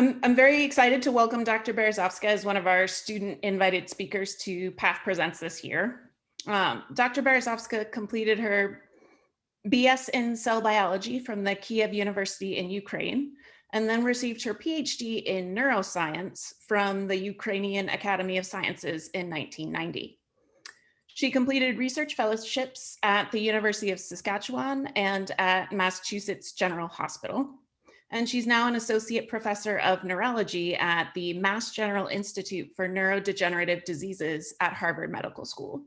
I'm very excited to welcome Dr. Berezovska as one of our student invited speakers to Path Presents this year. Dr. Berezovska completed her BS in cell biology from the Kiev University in Ukraine, and then received her PhD in neuroscience from the Ukrainian Academy of Sciences in 1990. She completed research fellowships at the University of Saskatchewan and at Massachusetts General Hospital. And she's now an associate professor of neurology at the Mass General Institute for Neurodegenerative Diseases at Harvard Medical School.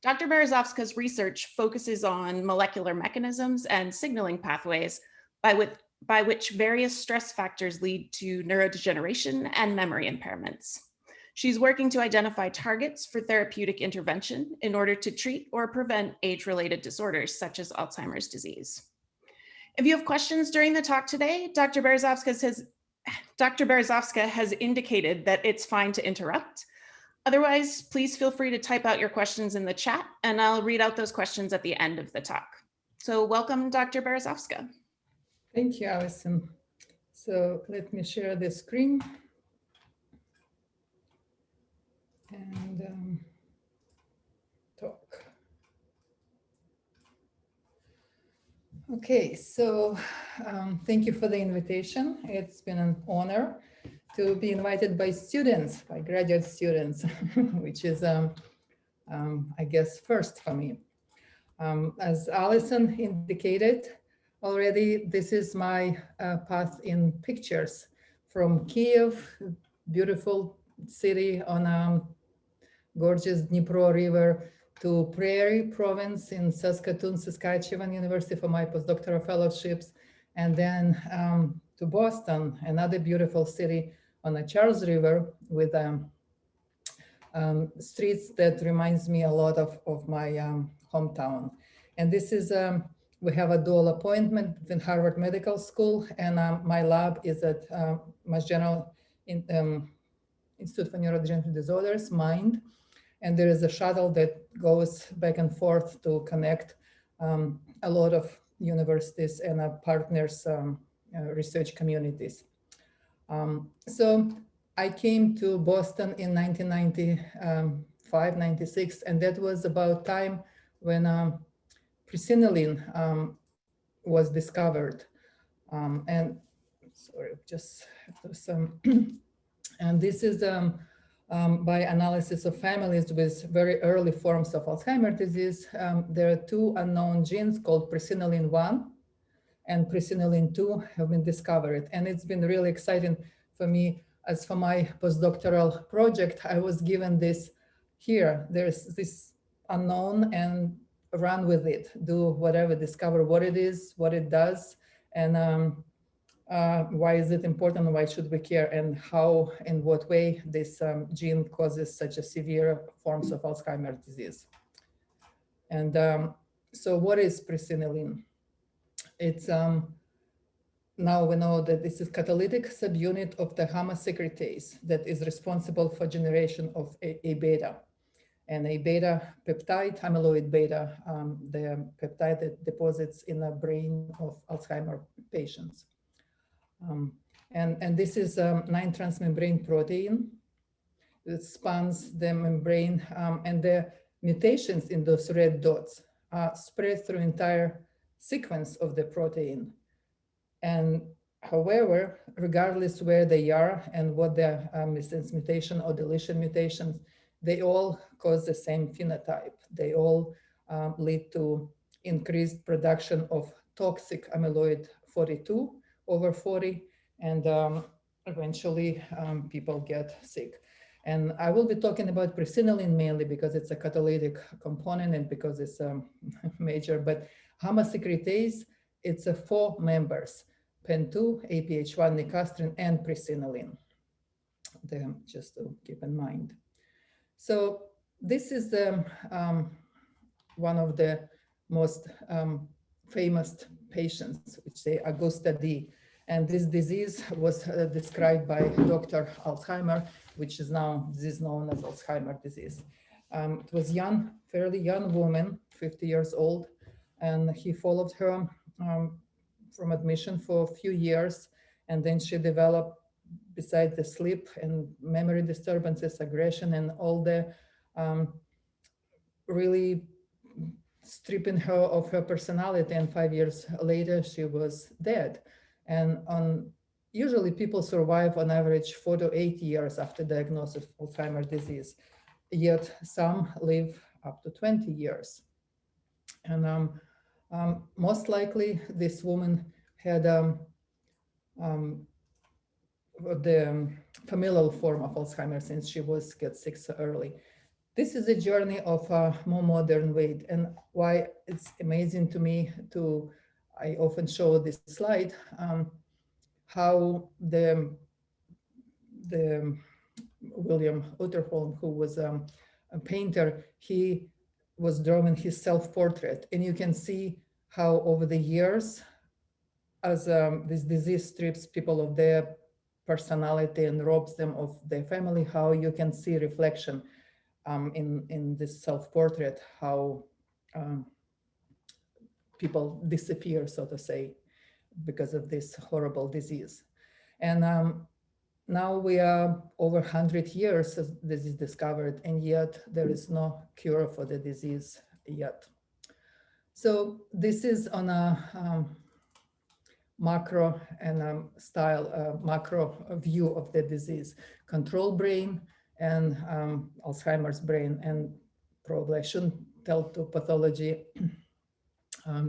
Dr. Berezovska's research focuses on molecular mechanisms and signaling pathways by which various stress factors lead to neurodegeneration and memory impairments. She's working to identify targets for therapeutic intervention in order to treat or prevent age-related disorders such as Alzheimer's disease. If you have questions during the talk today, Dr. Berezovska has indicated that it's fine to interrupt. Otherwise, please feel free to type out your questions in the chat and I'll read out those questions at the end of the talk. So welcome, Dr. Berezovska. Thank you, Allison. So let me share the screen. And talk. Okay, so thank you for the invitation. It's been an honor to be invited by students, by graduate students, which is, I guess, first for me. As Allison indicated already, this is my path in pictures from Kiev, beautiful city on a gorgeous Dnipro River, to Prairie Province in Saskatoon, Saskatchewan University for my postdoctoral fellowships, and then to Boston, another beautiful city on the Charles River with streets that reminds me a lot of my hometown. And this is, we have a dual appointment in Harvard Medical School, and my lab is at Mass General Institute for Neurodegenerative Disorders, MIND. And there is a shuttle that goes back and forth to connect a lot of universities and partners, research communities. So I came to Boston in 1995, 96, and that was about time when Presenilin was discovered. And sorry, just have some, and this is by analysis of families with very early forms of Alzheimer's disease. There are two unknown genes called Presenilin 1 and Presenilin 2 have been discovered. And it's been really exciting for me. As for my postdoctoral project, I was given this here. There's this unknown and run with it, do whatever, discover what it is, what it does, and why is it important, why should we care, and how, in what way this gene causes such a severe forms of Alzheimer's disease. And so what is Presenilin? It's, now we know that this is catalytic subunit of the gamma-secretase that is responsible for generation of A-beta. And A-beta peptide, amyloid beta, the peptide that deposits in the brain of Alzheimer patients. And this is a 9-transmembrane protein that spans the membrane, and the mutations in those red dots are spread through entire sequence of the protein. And however, regardless where they are and what their missense mutation or deletion mutations, they all cause the same phenotype. They all lead to increased production of toxic amyloid 42 over 40, and eventually people get sick. And I will be talking about Presenilin mainly because it's a catalytic component and because it's major, but gamma-secretase, it's 4 members, PEN2, APH1, nicastrin, and Presenilin, just to keep in mind. So this is the one of the most famous patients, which say Augusta D. And this disease was described by Dr. Alzheimer, which is now disease known as Alzheimer's disease. It was young, fairly young woman, 50 years old, and he followed her from admission for a few years. And then she developed, besides the sleep and memory disturbances, aggression, and all the really stripping her of her personality. And 5 years later, she was dead. And usually people survive on average 4 to 8 years after diagnosis of Alzheimer's disease, yet some live up to 20 years. And most likely this woman had the familial form of Alzheimer's, since she gets sick so early. This is a journey of a more modern way, and why it's amazing to me I often show this slide, how the William Utterholm, who was a painter, he was drawing his self-portrait, and you can see how over the years, as this disease strips people of their personality and robs them of their family, how you can see reflection in this self-portrait, how people disappear, so to say, because of this horrible disease. And now we are over 100 years since this is discovered, and yet there is no cure for the disease yet. So this is on a macro and macro view of the disease: control brain and Alzheimer's brain. And probably I shouldn't tell to pathology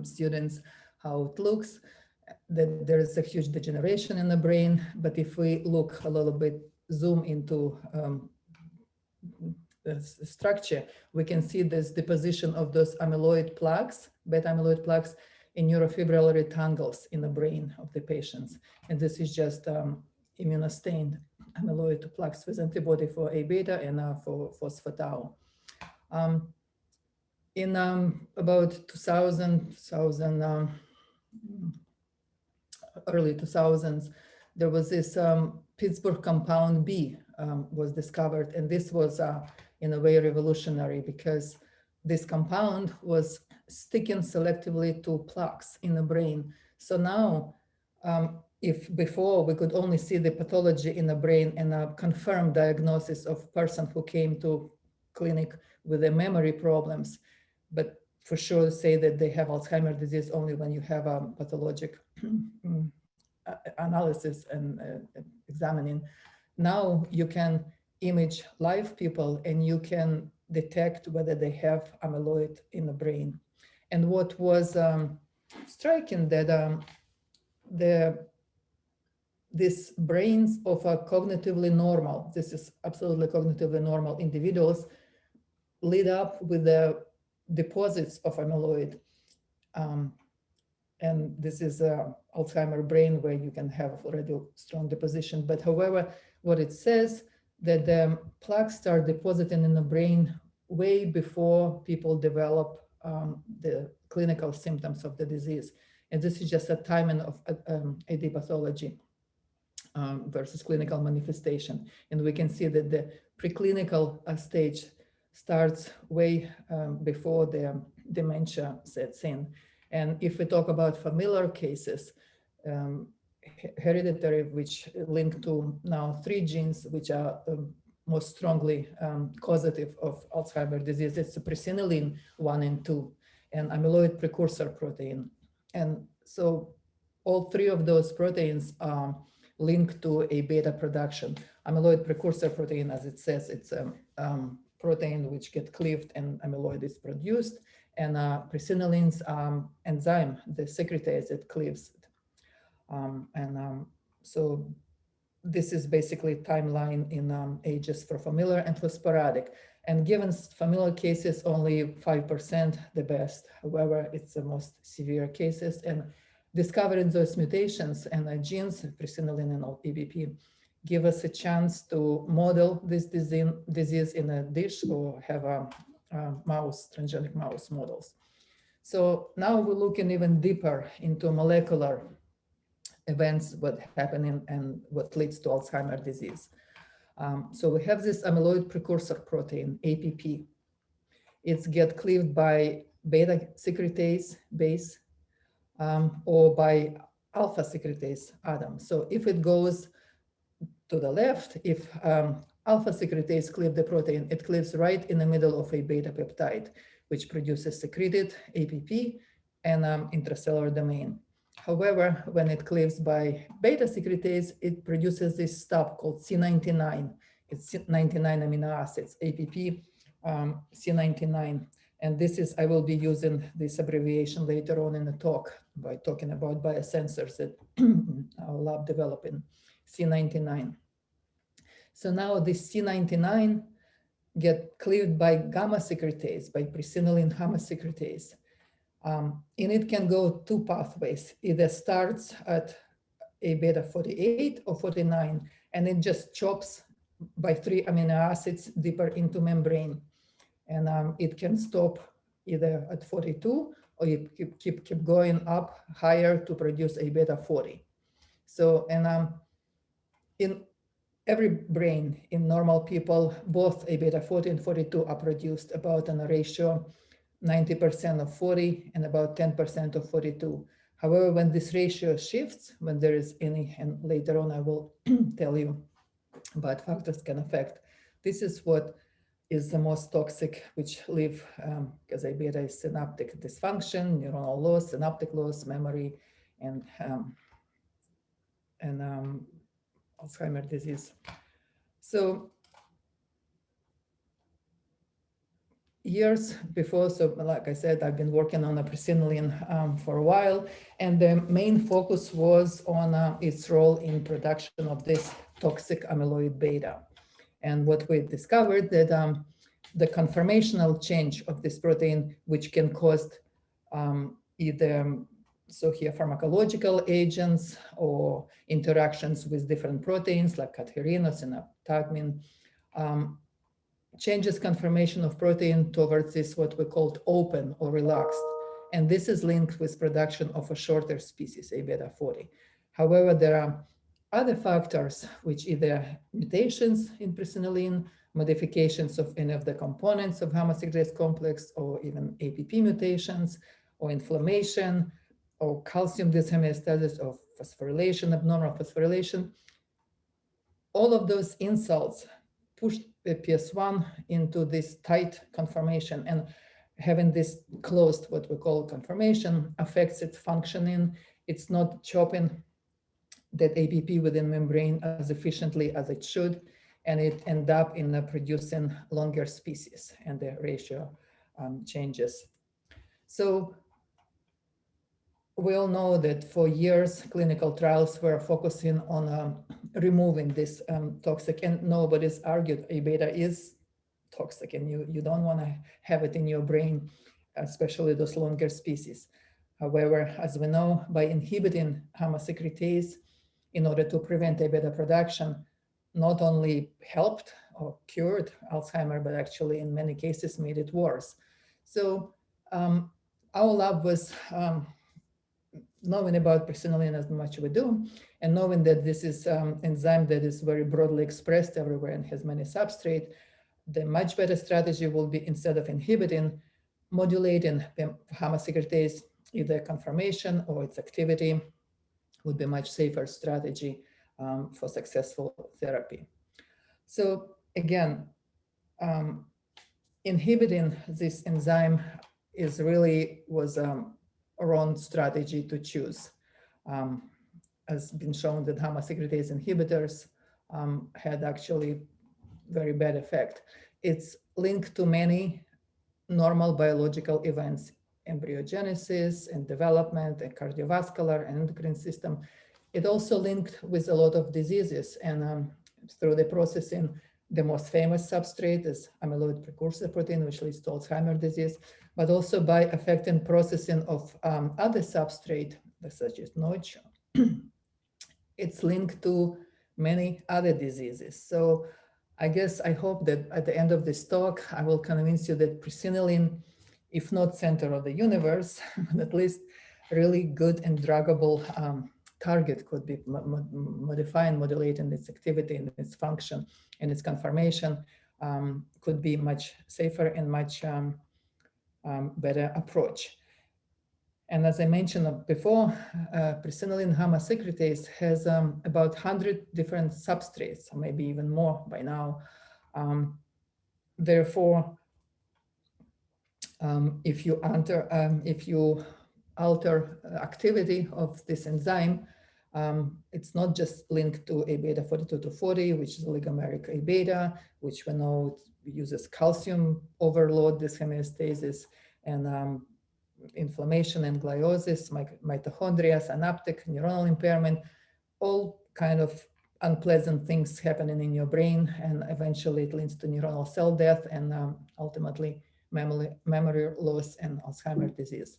students how it looks, that there is a huge degeneration in the brain. But if we look a little bit, zoom into the structure, we can see this deposition of those amyloid plaques, beta-amyloid plaques, in neurofibrillary tangles in the brain of the patients. And this is just immunostained amyloid plaques with antibody for A-beta and for phospho-tau. In about early 2000s, there was this Pittsburgh compound B was discovered. And this was in a way revolutionary, because this compound was sticking selectively to plaques in the brain. So now, if before we could only see the pathology in the brain and a confirmed diagnosis of person who came to clinic with the memory problems, but for sure say that they have Alzheimer's disease only when you have a pathologic analysis and examining. Now you can image live people and you can detect whether they have amyloid in the brain. And what was striking, that these brains of a cognitively normal, this is absolutely cognitively normal individuals, lead up with the deposits of amyloid. And this is Alzheimer's brain, where you can have already strong deposition. But however, what it says, that the plaques start depositing in the brain way before people develop the clinical symptoms of the disease. And this is just a timing of AD pathology versus clinical manifestation. And we can see that the preclinical stage starts way before the dementia sets in. And if we talk about familiar cases, hereditary, which link to now 3 genes, which are most strongly causative of Alzheimer's disease, it's the Presenilin 1 and 2, and amyloid precursor protein. And so all 3 of those proteins are linked to A beta production. Amyloid precursor protein, as it says, it's a protein which gets cleaved and amyloid is produced. And Presenilin's enzyme, the secretase, it cleaves it. So this is basically timeline in ages for familiar and for sporadic. And given familiar cases, only 5% the best. However, it's the most severe cases. And discovering those mutations and genes, Presenilin and EBP, give us a chance to model this disease in a dish or have a transgenic mouse models. So now we're looking even deeper into molecular events, what happen and what leads to Alzheimer's disease. So we have this amyloid precursor protein, APP. It's get cleaved by beta-secretase base or by alpha-secretase atom. So if it goes to the left, if alpha-secretase cleave the protein, it cleaves right in the middle of a beta peptide, which produces secreted APP and intracellular domain. However, when it cleaves by beta-secretase, it produces this stop called C99. It's 99 amino acids, APP C99. And this is, I will be using this abbreviation later on in the talk by talking about biosensors that our lab developing, C99. So now this C99 get cleaved by gamma-secretase, by presenilin gamma-secretase. And it can go two pathways. Either starts at a beta 48 or 49, and it just chops by 3 amino acids deeper into membrane. And it can stop either at 42 or you keep going up higher to produce a beta 40. So, and in every brain in normal people, both a beta 40 and 42 are produced about in a ratio 90% of 40 and about 10% of 42. However, when this ratio shifts, when there is any, and later on I will tell you what factors can affect, this is what is the most toxic, which leave, because A beta is synaptic dysfunction, neuronal loss, synaptic loss, memory, and Alzheimer disease. So years before, so like I said, I've been working on a presenilin for a while, and the main focus was on its role in production of this toxic amyloid beta. And what we discovered that the conformational change of this protein, which can cause either, so here pharmacological agents or interactions with different proteins like cadherin or synaptagmin, changes conformation of protein towards this what we called open or relaxed. And this is linked with production of a shorter species, A beta 40. However, there are other factors which either mutations in presenilin, modifications of any of the components of gamma-secretase complex, or even APP mutations, or inflammation, or calcium dyshomeostasis, or phosphorylation, abnormal phosphorylation. All of those insults push the Ps1 into this tight conformation, and having this closed, what we call conformation, affects its functioning. It's not chopping that APP within membrane as efficiently as it should, and it ends up in producing longer species, and the ratio changes. So we all know that for years, clinical trials were focusing on removing this toxic, and nobody's argued A beta is toxic, and you don't want to have it in your brain, especially those longer species. However, as we know, by inhibiting gamma-secretase in order to prevent A beta production, not only helped or cured Alzheimer, but actually in many cases made it worse. So our lab was knowing about presenilin as much as we do, and knowing that this is enzyme that is very broadly expressed everywhere and has many substrates, the much better strategy will be, instead of inhibiting, modulating the gamma-secretase, either conformation or its activity, would be a much safer strategy for successful therapy. So again, inhibiting this enzyme was a wrong strategy to choose. Has been shown that gamma-secretase inhibitors had actually very bad effect. It's linked to many normal biological events, embryogenesis and development and cardiovascular and endocrine system. It also linked with a lot of diseases, and through the processing, the most famous substrate is amyloid precursor protein, which leads to Alzheimer's disease, but also by affecting processing of other substrate, such as Notch. It's linked to many other diseases. So I hope that at the end of this talk, I will convince you that presenilin, if not center of the universe, but at least really good and druggable target could be modifying, modulating its activity and its function and its conformation, could be much safer and much better approach. And as I mentioned before, presenilin gamma-secretase has about 100 different substrates, or maybe even more by now. Therefore, if you alter activity of this enzyme, it's not just linked to A beta 42-40, which is oligomeric A beta, which we know uses calcium overload, this homeostasis, and inflammation and gliosis, mitochondria, synaptic, neuronal impairment, all kind of unpleasant things happening in your brain, and eventually it leads to neuronal cell death and ultimately memory loss and Alzheimer's disease.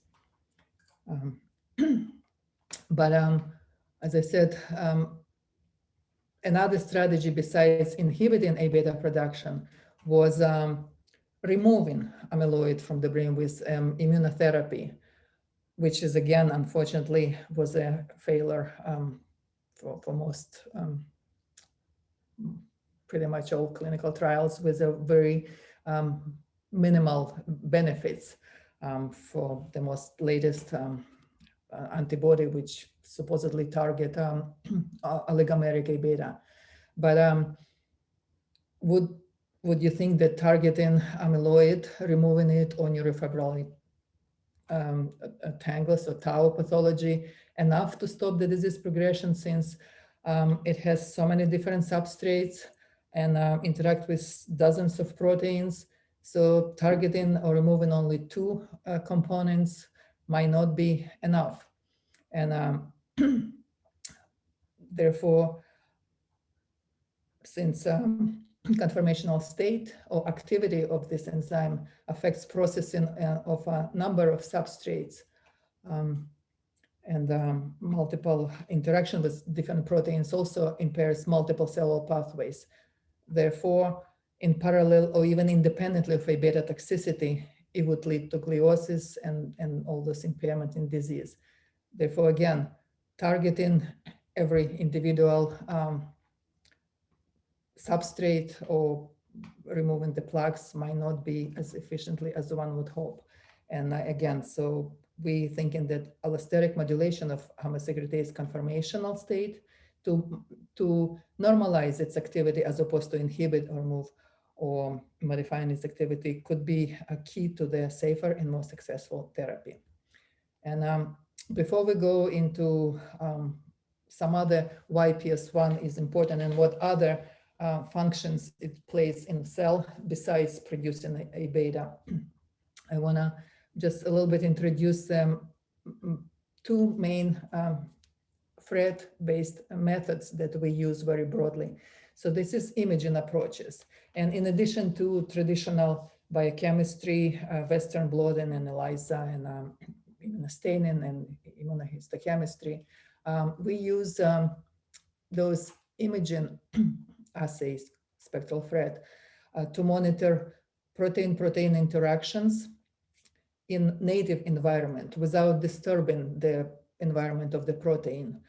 But as I said, another strategy besides inhibiting A beta production was removing amyloid from the brain with immunotherapy, which is, again, unfortunately, was a failure for most, pretty much all clinical trials, with a very minimal benefits for the most latest antibody, which supposedly target oligomeric A beta. But would you think that targeting amyloid, removing it, or neurofibrillary tangles or tau pathology enough to stop the disease progression, since it has so many different substrates and interact with dozens of proteins? So targeting or removing only two components might not be enough. And therefore, since conformational state or activity of this enzyme affects processing of a number of substrates, and multiple interaction with different proteins also impairs multiple cellular pathways. Therefore, in parallel or even independently of A beta toxicity, it would lead to gliosis and all this impairment in disease. Therefore, again, targeting every individual substrate or removing the plaques might not be as efficiently as one would hope. And again, so we thinking that allosteric modulation of gamma-secretase conformational state to normalize its activity as opposed to inhibit or remove or modifying its activity could be a key to the safer and more successful therapy. And before we go into some other why Ps1 is important and what other functions it plays in the cell besides producing A beta, I want to just a little bit introduce two main FRET-based methods that we use very broadly. So this is imaging approaches. And in addition to traditional biochemistry, Western blotting and ELISA and immunostaining and immunohistochemistry, we use those imaging assays, spectral FRET, to monitor protein-protein interactions in native environment without disturbing the environment of the protein.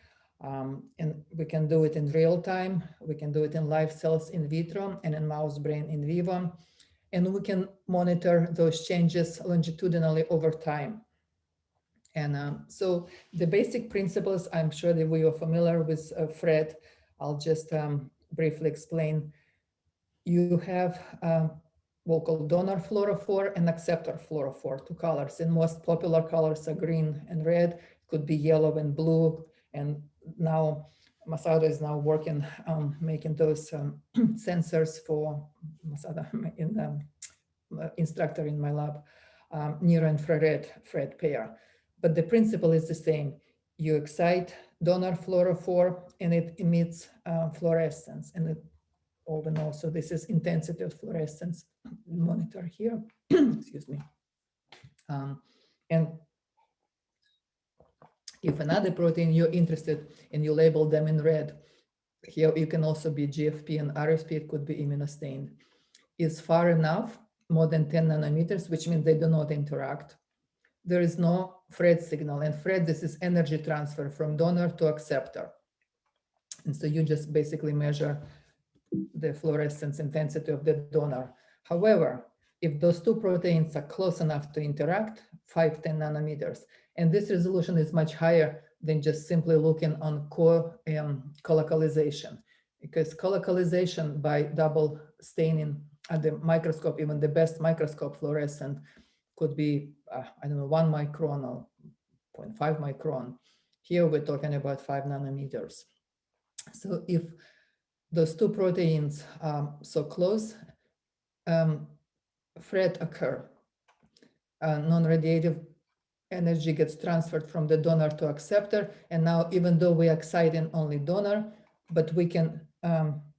And we can do it in real time. We can do it in live cells in vitro and in mouse brain in vivo. And we can monitor those changes longitudinally over time. And so the basic principles, I'm sure that we are familiar with FRET. I'll just briefly explain. You have local donor fluorophore and acceptor fluorophore, two colors. And most popular colors are green and red, could be yellow and blue. And now Masada is now working on making those sensors for Masada in the instructor in my lab, near-infrared FRET pair. But the principle is the same. You excite donor fluorophore and it emits fluorescence. And it all we know, so this is intensity of fluorescence monitor here, excuse me. And if another protein you're interested in, you label them in red. Here you can also be GFP and RFP, it could be immunostained. Is far enough, more than 10 nanometers, which means they do not interact. There is no FRET signal, and FRET, this is energy transfer from donor to acceptor. And so you just basically measure the fluorescence intensity of the donor. However, if those two proteins are close enough to interact, 5-10 nanometers, And this resolution is much higher than just simply looking on colocalization, because colocalization by double staining at the microscope, even the best microscope fluorescent, could be, I don't know, 1 micron or 0.5 micron. Here we're talking about 5 nanometers. So if those two proteins are so close, FRET occur. Non-radiative energy gets transferred from the donor to acceptor. And now, even though we are exciting only donor, but we can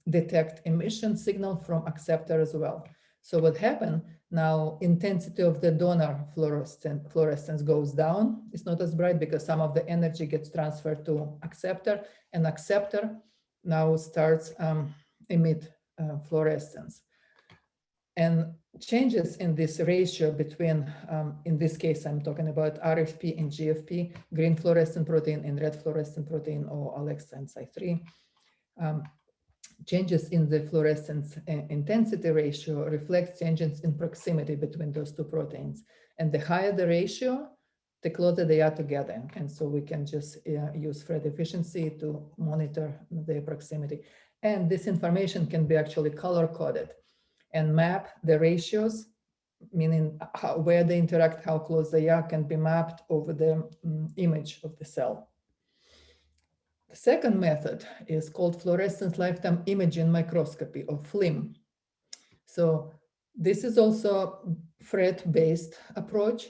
detect emission signal from acceptor as well. So what happened now, intensity of the donor fluorescence goes down. It's not as bright because some of the energy gets transferred to acceptor, and acceptor now starts emit fluorescence. And changes in this ratio between, in this case, I'm talking about RFP and GFP, green fluorescent protein and red fluorescent protein, or alexanthine 3. Changes in the fluorescence intensity ratio reflects changes in proximity between those two proteins. And the higher the ratio, the closer they are together. And so we can just use FRET efficiency to monitor their proximity. And this information can be actually color-coded and map the ratios, meaning where they interact, how close they are, can be mapped over the image of the cell. The second method is called fluorescence lifetime imaging microscopy, or Flim. So this is also FRET-based approach.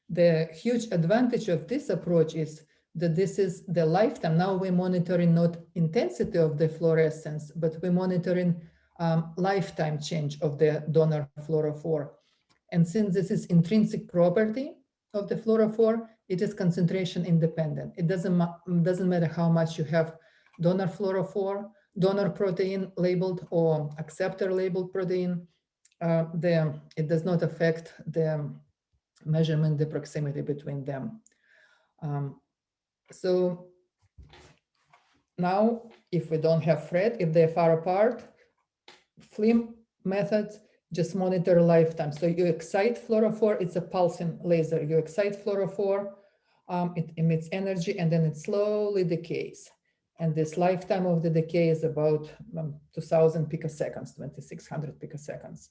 The huge advantage of this approach is that this is the lifetime. Now we're monitoring not intensity of the fluorescence, but we're monitoring lifetime change of the donor fluorophore. And since this is intrinsic property of the fluorophore, it is concentration independent. It doesn't matter how much you have donor fluorophore, donor protein labeled or acceptor labeled protein. It does not affect the measurement, the proximity between them. So now, if we don't have FRET, if they're far apart, Flim methods just monitor lifetime. So you excite fluorophore, it's a pulsing laser. You excite fluorophore, it emits energy, and then it slowly decays. And this lifetime of the decay is about 2000 picoseconds, 2600 picoseconds.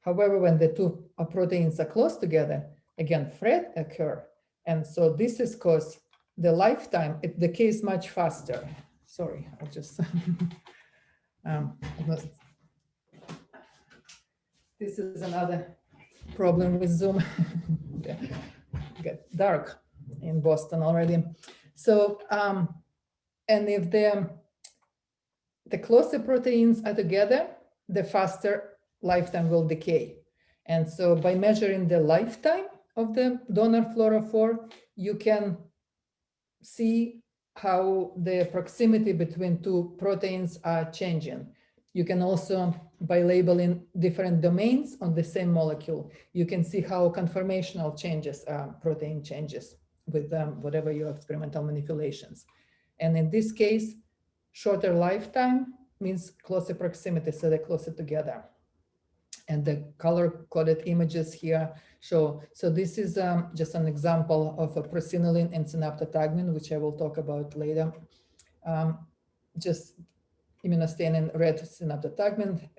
However, when the two proteins are close together, again, FRET occur. And so this is because the lifetime, it decays much faster. Sorry, I'll just, this is another problem with Zoom. Get dark in Boston already. So, and if the closer proteins are together, the faster lifetime will decay. And so by measuring the lifetime of the donor fluorophore, you can see how the proximity between two proteins are changing. You can also, by labeling different domains on the same molecule, you can see how conformational changes, protein changes with whatever your experimental manipulations. And in this case, shorter lifetime means closer proximity, so they're closer together. And the color-coded images here show, so this is just an example of a presenilin and synaptotagmin, which I will talk about later. Just immunostaining red synaptotagmin.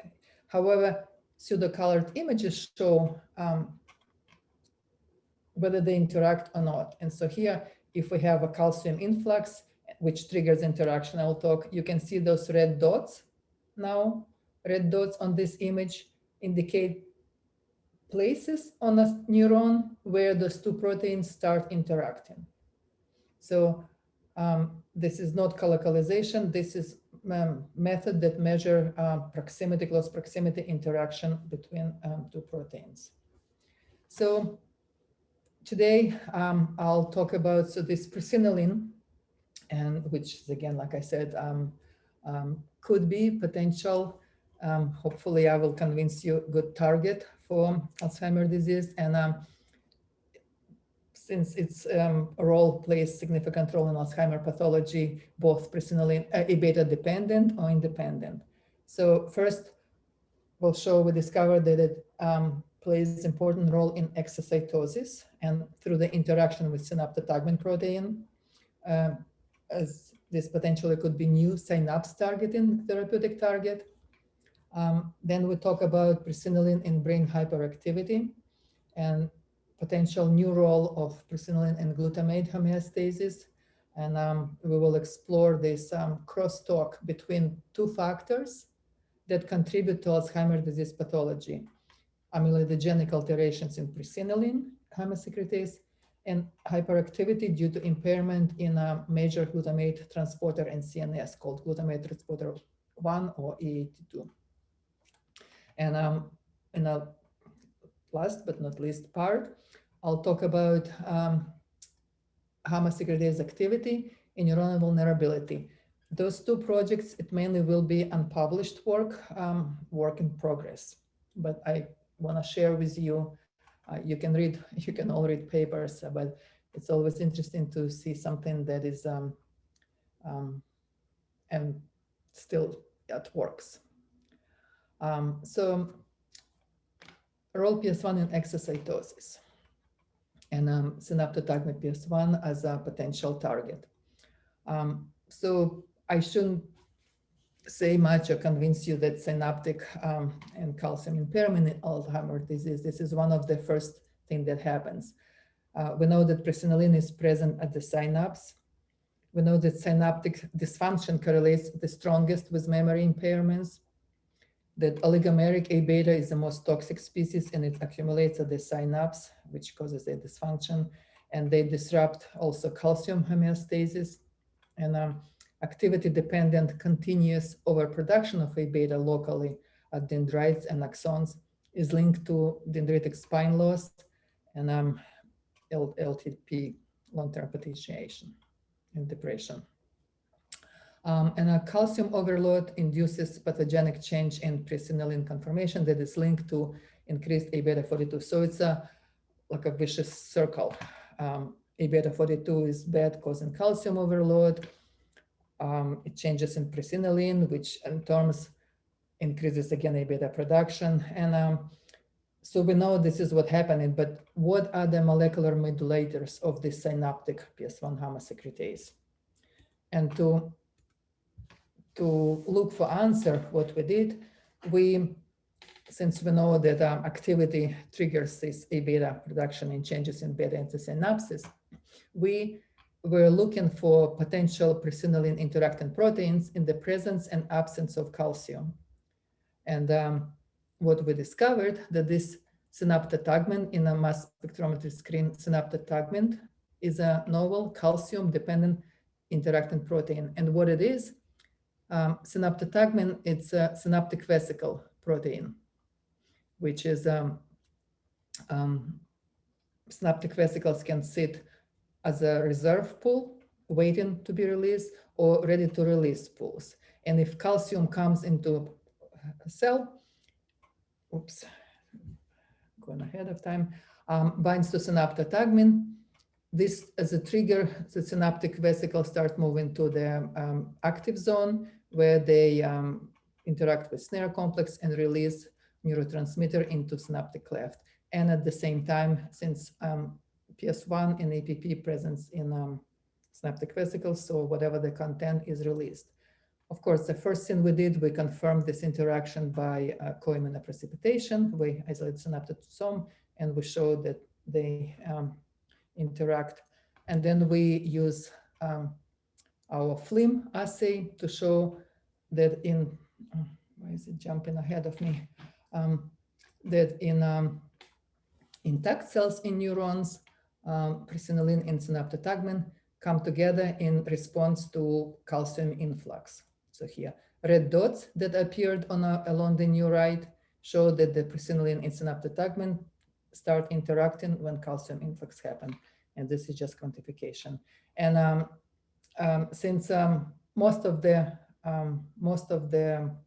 However, pseudo-colored images show whether they interact or not. And so here, if we have a calcium influx, which triggers interaction, I'll talk, you can see those red dots now. Red dots on this image indicate places on a neuron where those two proteins start interacting. So this is not colocalization. This is method that measure proximity, close proximity interaction between two proteins. So today I'll talk about this presenilin, and which is, again, like I said, could be potential. Hopefully I will convince you good target for Alzheimer's disease. And since its role plays significant role in Alzheimer pathology, both presenilin A-beta dependent or independent. So first, we discovered that plays important role in exocytosis and through the interaction with synaptotagmin protein, as this potentially could be new synapse targeting therapeutic target. Then we talk about presenilin in brain hyperactivity and potential new role of presenilin and glutamate homeostasis. And we will explore this crosstalk between two factors that contribute to Alzheimer's disease pathology: amyloidogenic alterations in presenilin, gamma-secretase, and hyperactivity due to impairment in a major glutamate transporter in CNS called Glutamate Transporter 1 or E82. And in a last but not least part, I'll talk about gamma-secretase activity in neuronal vulnerability. Those two projects, it mainly will be unpublished work, work in progress. But I want to share with you, you can all read papers, but it's always interesting to see something that is and still it works. So role Ps1 in exocytosis and synaptotagmin Ps1 as a potential target. So I shouldn't say much or convince you that synaptic and calcium impairment in Alzheimer's disease, this is one of the first things that happens. We know that presenilin is present at the synapse. We know that synaptic dysfunction correlates the strongest with memory impairments, that oligomeric A-beta is the most toxic species and it accumulates at the synapse, which causes a dysfunction, and they disrupt also calcium homeostasis, and activity-dependent continuous overproduction of A-beta locally at dendrites and axons is linked to dendritic spine loss and LTP, long-term potentiation and depression. And a calcium overload induces pathogenic change in presenilin conformation that is linked to increased A-beta 42. So it's like a vicious circle. A-beta 42 is bad, causing calcium overload. It changes in presenilin, which in terms increases again A-beta production. And so we know this is what happening, but what are the molecular modulators of this synaptic Ps1 gamma-secretase? And to look for answer, what we did, since we know that activity triggers this A-beta production and changes in beta into synapses, we were looking for potential presenilin interacting proteins in the presence and absence of calcium. And what we discovered that this synaptotagmin in a mass spectrometry screen, synaptotagmin is a novel calcium-dependent interacting protein. And what it is, synaptotagmin, it's a synaptic vesicle protein, which is synaptic vesicles can sit as a reserve pool waiting to be released or ready to release pools. And if calcium comes into a cell, oops, going ahead of time, binds to synaptotagmin, this as a trigger, the synaptic vesicles start moving to the active zone where they interact with snare complex and release neurotransmitter into synaptic cleft. And at the same time, since Ps1 and APP presence in synaptic vesicles, so whatever the content is released. Of course, the first thing we did, we confirmed this interaction by co-immunoprecipitation. We isolated synaptosome and we showed that they interact. And then we use our Flim assay to show that in, why is it jumping ahead of me? That in intact cells in neurons, presenilin and synaptotagmin come together in response to calcium influx. So here, red dots that appeared along the neurite show that the presenilin and synaptotagmin start interacting when calcium influx happen. And this is just quantification. And since most of the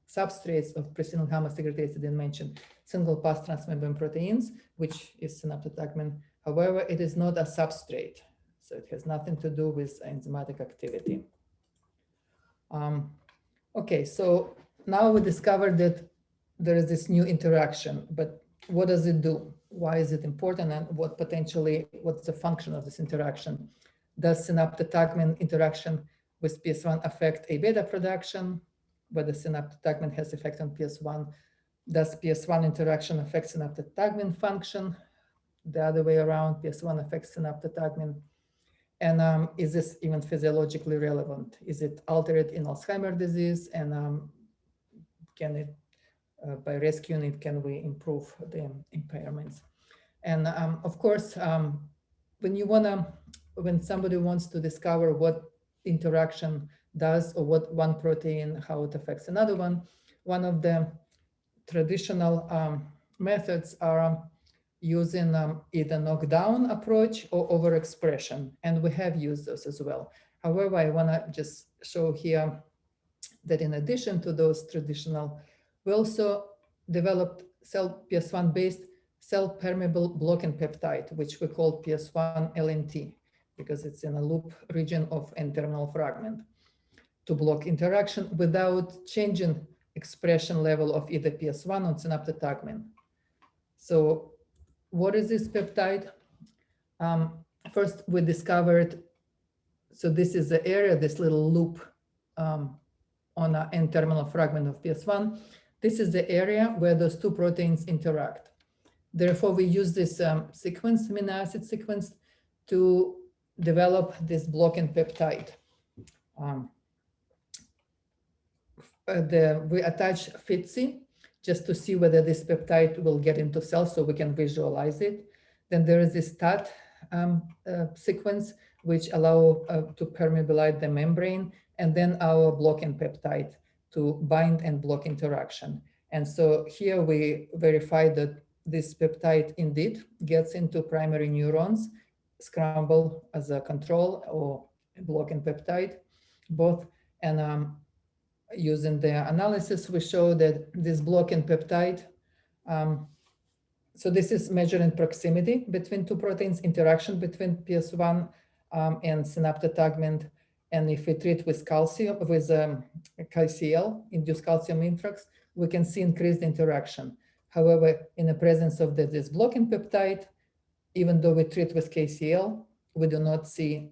substrates of presenilin gamma-secretase I didn't mention, single pass transmembrane proteins, which is synaptotagmin. However, it is not a substrate, so it has nothing to do with enzymatic activity. Okay, so now we discovered that there is this new interaction, but what does it do? Why is it important, and what's the function of this interaction? Does synaptotagmin interaction with PS1 affect A-beta production? Whether synaptotagmin has effect on PS1? Does PS1 interaction affect synaptotagmin function? The other way around, PS1 affects synaptotagmin. And is this even physiologically relevant? Is it altered in Alzheimer's disease? And can it, by rescuing it, can we improve the impairments? And of course, when somebody wants to discover what interaction does, or what one protein, how it affects another one of the traditional methods are using either knockdown approach or overexpression, and we have used those as well. However, I want to just show here that in addition to those traditional, we also developed PS1-based cell-permeable blocking peptide, which we call PS1 LNT, because it's in a loop region of N-terminal fragment, to block interaction without changing expression level of either PS1 or synaptotagmin. So what is this peptide? First, we discovered, so this is the area, this little loop on an N-terminal fragment of PS1. This is the area where those two proteins interact. Therefore, we use this sequence, amino acid sequence, to develop this blocking peptide. We attach FITC just to see whether this peptide will get into cells so we can visualize it. Then there is this TAT sequence, which allow to permeabilize the membrane, and then our blocking peptide to bind and block interaction. And so here we verify that this peptide indeed gets into primary neurons, scramble as a control or a blocking peptide, both. And using the analysis, we show that this blocking peptide, so this is measuring proximity between two proteins, interaction between PS1 and synaptotagmin. And if we treat with calcium, with KCl, induced calcium influx, we can see increased interaction. However, in the presence of this blocking peptide, even though we treat with KCl, we do not see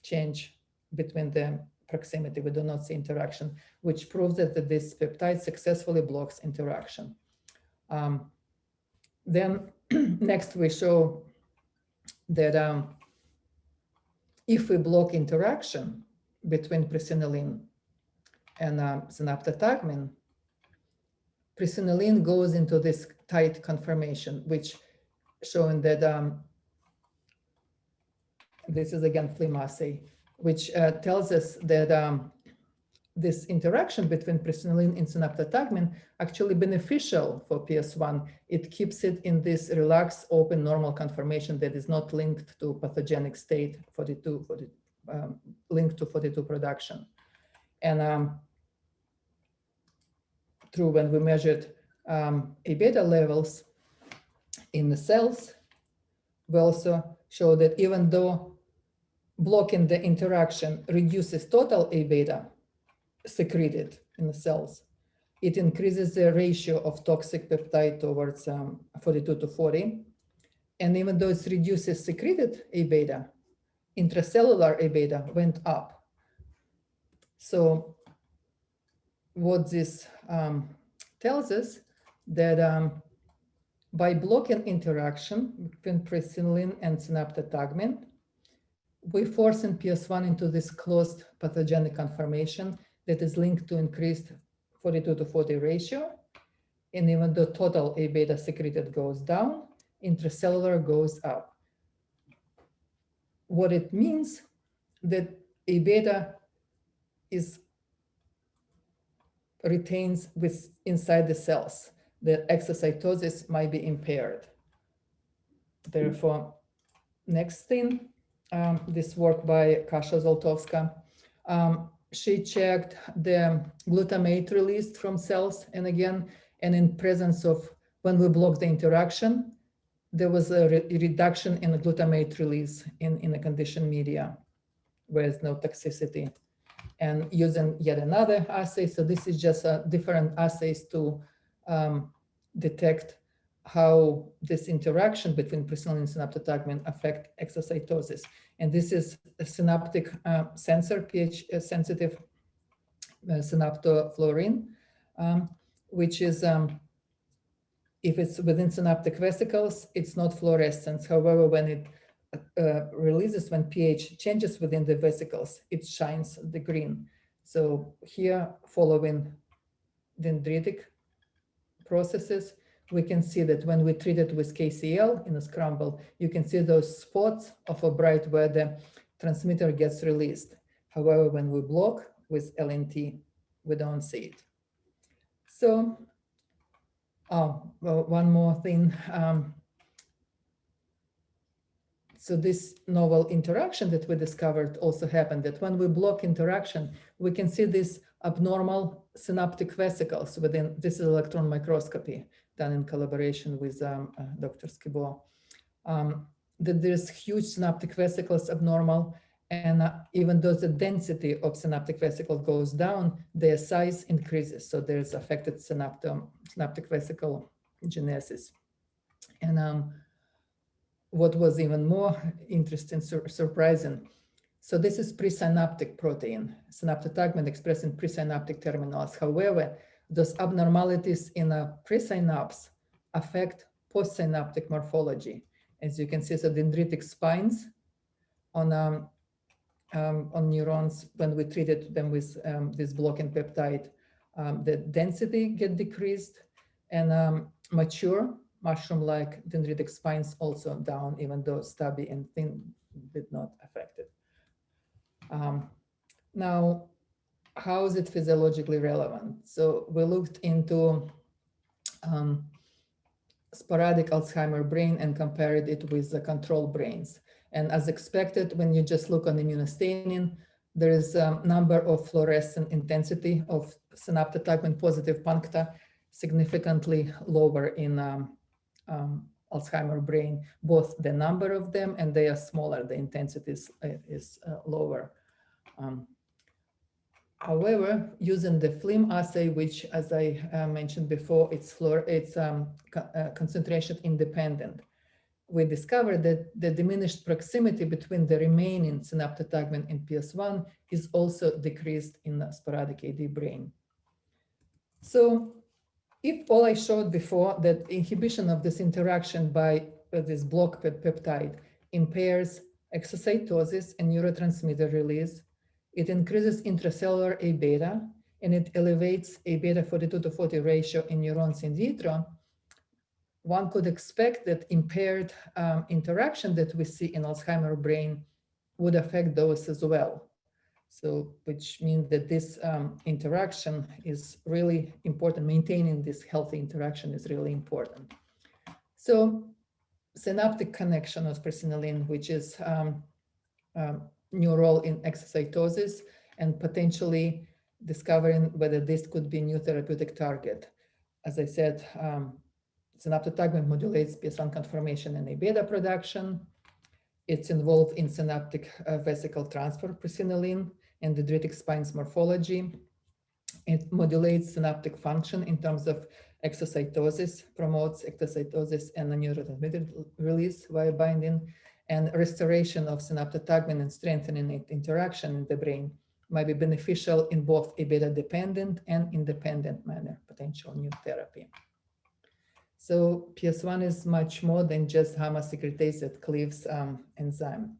change between the proximity. We do not see interaction, which proves that this peptide successfully blocks interaction. Then next we show that if we block interaction between presenilin and synaptotagmin, presenilin goes into this tight conformation, which showing that this is again Flim assay, which tells us that this interaction between presenilin and synaptotagmin actually beneficial for PS1. It keeps it in this relaxed, open, normal conformation that is not linked to pathogenic state 42, linked to 42 production. And true, when we measured A-beta levels in the cells, we also show that even though blocking the interaction reduces total A-beta secreted in the cells, it increases the ratio of toxic peptide towards 42 to 40. And even though it reduces secreted A-beta, intracellular A-beta went up. So what this tells us that by blocking interaction between presenilin and synaptotagmin, we force PS1 into this closed pathogenic conformation that is linked to increased 42 to 40 ratio. And even though total A-beta secreted goes down, intracellular goes up. What it means that A-beta retains inside the cells, that exocytosis might be impaired. Therefore, next thing, this work by Kasia Zoltowska, she checked the glutamate released from cells, and again, and in presence of, when we block the interaction, there was a reduction in the glutamate release in the conditioned media, with no toxicity. And using yet another assay, so this is just different assays to detect how this interaction between presenilin and synaptotagmin affect exocytosis. And this is a synaptic sensor, pH sensitive synaptofluorine, which is, if it's within synaptic vesicles, it's not fluorescence. However, when it releases, when pH changes within the vesicles, it shines the green. So here, following dendritic processes, we can see that when we treat it with KCl in a scramble, you can see those spots of a bright where the transmitter gets released. However, when we block with LNT, we don't see it. So, well, one more thing. So this novel interaction that we discovered also happened, that when we block interaction, we can see these abnormal synaptic vesicles within, this is electron microscopy done in collaboration with Dr. Skibo, that there's huge synaptic vesicles abnormal, and even though the density of synaptic vesicle goes down, their size increases. So there's affected synaptic vesicle genesis. And what was even more interesting, surprising, so this is presynaptic protein, synaptotagmin expressed in presynaptic terminals. However, those abnormalities in a presynapse affect postsynaptic morphology. As you can see, so dendritic spines on neurons, when we treated them with this blocking peptide, the density get decreased, and mature mushroom-like dendritic spines also down, even though stubby and thin did not affect it. Now, how is it physiologically relevant? So we looked into sporadic Alzheimer brain and compared it with the control brains. And as expected, when you just look on immunostaining, there is a number of fluorescent intensity of synaptotagmin positive puncta significantly lower in Alzheimer brain, both the number of them and they are smaller, the intensity is lower. However, using the Flim assay, which, as I mentioned before, it's concentration independent, we discovered that the diminished proximity between the remaining synaptotagmin and Ps1 is also decreased in the sporadic AD brain. So if all I showed before, that inhibition of this interaction by this block peptide impairs exocytosis and neurotransmitter release, it increases intracellular A-beta, and it elevates A-beta 42:40 ratio in neurons in vitro, one could expect that impaired interaction that we see in Alzheimer brain would affect those as well. So, which means that this interaction is really important. Maintaining this healthy interaction is really important. So, synaptic connection of presenilin, which is new role in exocytosis, and potentially discovering whether this could be a new therapeutic target. As I said, synaptotagmin modulates Ps1 conformation and A-beta production. It's involved in synaptic vesicle transfer, presenilin, and dendritic spines morphology. It modulates synaptic function in terms of exocytosis, promotes exocytosis and the neurotransmitter release via binding, and restoration of synaptotagmin and strengthening its interaction in the brain might be beneficial in both A-beta dependent and independent manner, potential new therapy. So Ps1 is much more than just gamma-secretase that cleaves enzyme.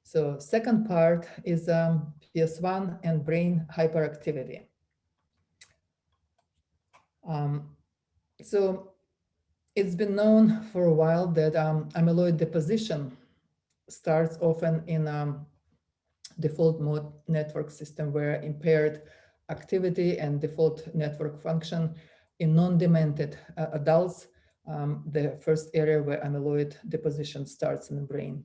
So second part is Ps1 and brain hyperactivity. So it's been known for a while that amyloid deposition starts often in default mode network system, where impaired activity and default network function in non-demented adults, the first area where amyloid deposition starts in the brain.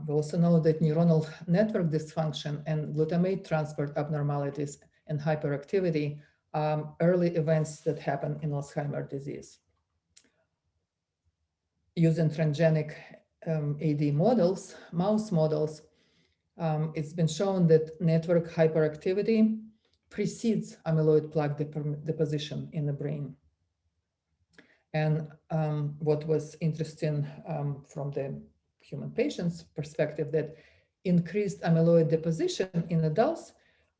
We also know that neuronal network dysfunction and glutamate transport abnormalities and hyperactivity are early events that happen in Alzheimer's disease. Using transgenic AD models, mouse models, it's been shown that network hyperactivity precedes amyloid plaque deposition in the brain. And what was interesting from the human patient's perspective, that increased amyloid deposition in adults